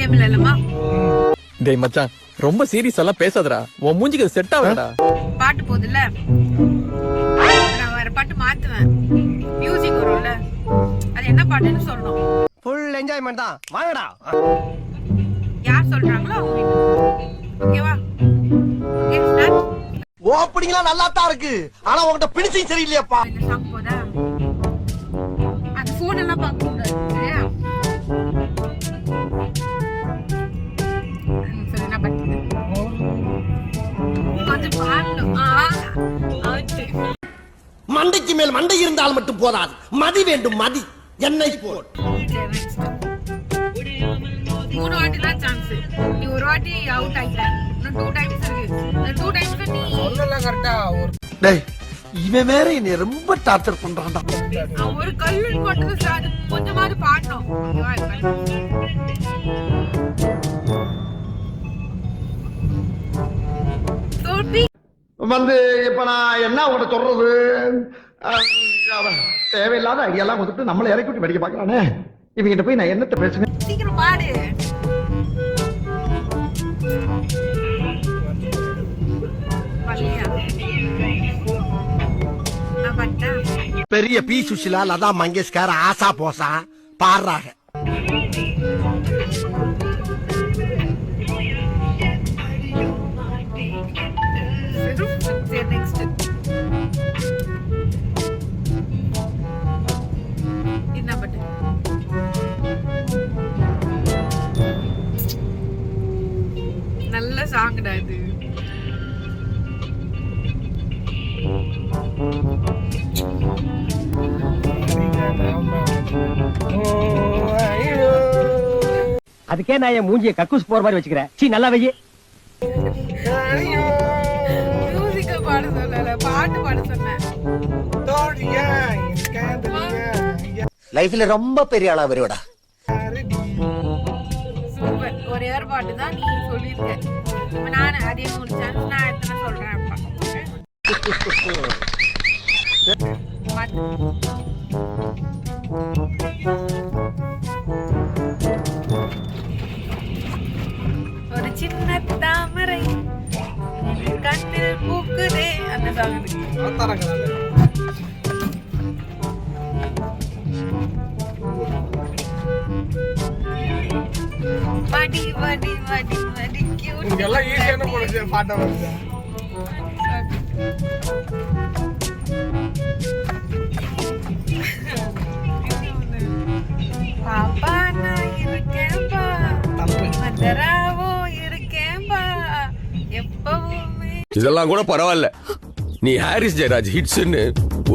Game இல்லலமா. டேய் மச்சான், ரொம்ப சீரியஸ் எல்லாம் பேசாதடா. உன் மூஞ்சிக்கு செட் ஆகலடா. பாட்டு போகுதுல்ல, நான் வேற பாட்டு மாத்துவேன். மியூசிக் வரும்ல, அது என்ன பாட்டுன்னு சொல்லணும். ஃபுல் என்ஜாய்மெண்ட் தான், வாங்கடா. யார் சொல்றாங்களோ அவங்க ஓகேவா? Okay start. ஓப்பனிங்லாம் நல்லா தான் இருக்கு, ஆனா உன்கிட்ட பினிஷிங் சரியில்லையாப்பா. இந்த சாங் போதா, அந்த போன் எல்லாம் பார்க்க கூடாது சரியா? சரி நான் பாட்டு கொஞ்சம் பாடணும். மண்டைக்கு மேல் மண்டை இருந்தால் மட்டும் போதாது, மதி வேண்டும், மதி. என்னை போல் 3 வாட்டி தான் சான்ஸ். நீ ஒரு வாட்டி அவுட் ஆயிட்ட, இன்னும் 2 டைம்ஸ் இருக்கு. இந்த 2 டைம்ஸ்க்கு நீ சொல்லலாம் கரெக்ட்டா. டேய், இவன் வேற என்னை ரொம்ப டார்ச்சர் பண்றான்டா. ஒரு கல்லுன்னு போட்டது சார், கொஞ்சமாவது பாடணும் ஓகேவா? தோல்வி வந்து இப்ப நான் என்ன உங்கள்கிட்ட சொல்றது, தேவையில்லாத ஐடியாலாம் கொடுத்துட்டு நம்மளை இறக்கி விட்டு படிக்க பாக்குறானே. இவங்கிட்ட போய் நான் என்னத்த பேசுவேன்? சீக்கிரம் பாடு. பெரிய பி சுஷிலா, லதா மங்கேஷ்கர், ஆசா போசா பாடுறாங்க. நல்ல சாங்டா இது. அதுக்கே நான் என் மூஞ்சிய கக்கூஸ் போற மாதிரி வச்சுக்கிறேன். சீ நல்லா வையே. மியூசிக்க பாட சொல்லல, பாட்டு பாட சொன்னேன். லைஃப்ல ரொம்ப பெரிய ஆளா வருவடா. சூப்பர். ஒரே ஒரு பாட்டு தான் நீ சொல்லிருக்க. இப்ப நான் அதே 3 சான்ஸ் நான் எத்தனை சொல்றேன் அப்பா. ஒரு சின்ன தாமரை கண்ணில் பூக்குதே, அந்த சாங். வடி வடி வடி வடி கியூட். எல்லாம் ஈஸியான போடுச்சு பாட்ட வருது. பாப்பா நான் இருக்கேன்பா, மதராவோ இருக்கேன்பா எப்பவுமே. இதெல்லாம் கூட பரவாயில்ல. நீ ஹாரிஸ் ஜெயராஜ் ஹிட்ஸ்ன்னு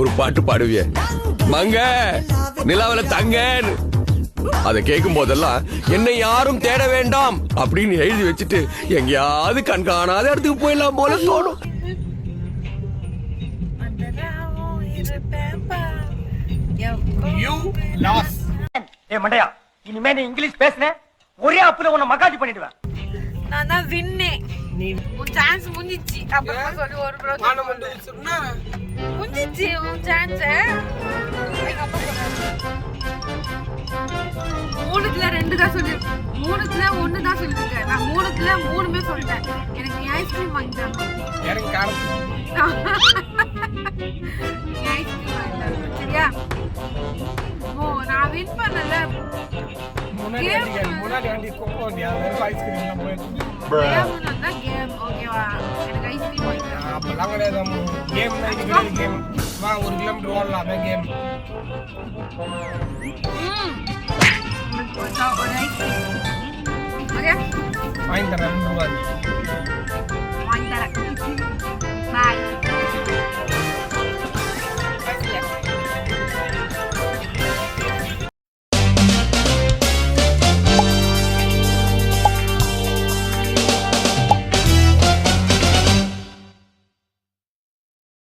ஒரு பாட்டு பாடுவிய, மங்க நிலாவில தங்கன்னு. அதை கேட்கும் போதெல்லாம் என்னை யாரும் தேட வேண்டாம் அப்படின்னு எழுதி வச்சுட்டு எங்கேயாவது கண்காணாத இடத்துக்கு போயிடலாம் போல தோணும். ஏ மண்டையா, இனிமே நீ இங்கிலீஷ் பேசுன ஒரே அப்புல உன்னை மகாஜி பண்ணிடுவேன். நான் தான் வின்னே. உன் சான்ஸ் முடிஞ்சிச்சு. அப்புறமா சொல்லி ஒரு ப்ரோஜனம் முடிஞ்சிச்சு உன் சான்ஸ். எங்க அப்பா மூணுத்துல 2 தான் சொல்லிருக்கேன், 3த்துல 1 தான் சொல்லிருக்கேன். நான் 3த்துல 3மே சொல்லிட்டேன். எனக்கு நீ ஐஸ்கிரீம் வாங்கி தரணும். எனக்கு காரம் ஐஸ்கிரீம் வாங்கி தரணும் சரியா? ஓ நான் வின் பண்ணல. முன்னாடி வண்டி கோப்போம், ஐஸ்கிரீம் எல்லாம் போயிருக்கு. கேம் ஓகேவா? எனக்கு ஐஸ்கிரீம் வாங்கி தரணும். அப்பெல்லாம் கிடையாது. கேம் தான் கேம். வா 1 கிலோமீட்டர் ஓடலாம். அதான் கேம். ஒரு ஐஸ்கிரீம் ஓகே வாங்கி தரேன். 2 ரூபாய் வாங்கி தரேன். பாய்.